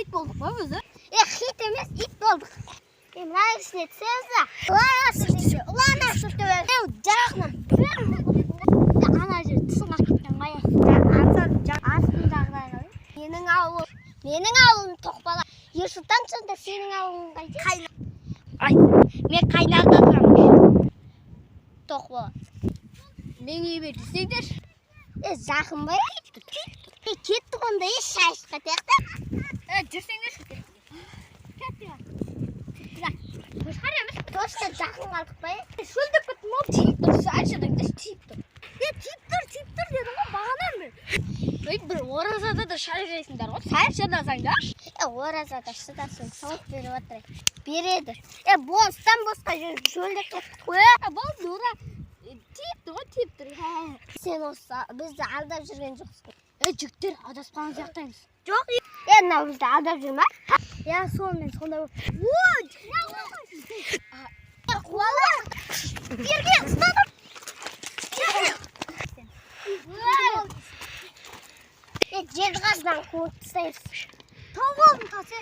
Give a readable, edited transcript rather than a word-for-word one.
ит болдық па өзі? Хит емес, ит болдық. Мына кісіне түсеміз. Ұлана сүртіп жағынан. Ана жер тұсыңа кеткен қая. Астындағыдай қалай. Менің ауылым Тоқбала. Ерсұлтан сонда сенің ауылың қайда? Мен Қайнарда тұрамын. Тоқбала. Мен ебе жүрсеңдер. Жақын ба? Кеттік онда шайышқа тияқта. Жүрсеңдер. Қошқар емес. Точно жақын қалдық ба? Шөлдеп кеттім ол тиіп тұр. Айшадан да тиіп тұр. Тиіп тұр дедім ғой бағанан бері. Бір оразада да шай жайсыңдар ғой. Сәл шыдасаңдар. Оразада шыдасың, сауық беріп отырайын. Береді. Бостан босқа жөлдеп кеттік қой. Болды ора. Тиіп тұр ғой, тиіп тұр. Сен осы бізді алдап жүрген жоқсың. Жүктер адасқан сияқтаймыз. Жоқ. Мынау бізді алдап жүр ма? Сонымен сонда. Қуала. Берге ұстадым. Жер қасынан қуып тастаймыз. Тау болдым тасы.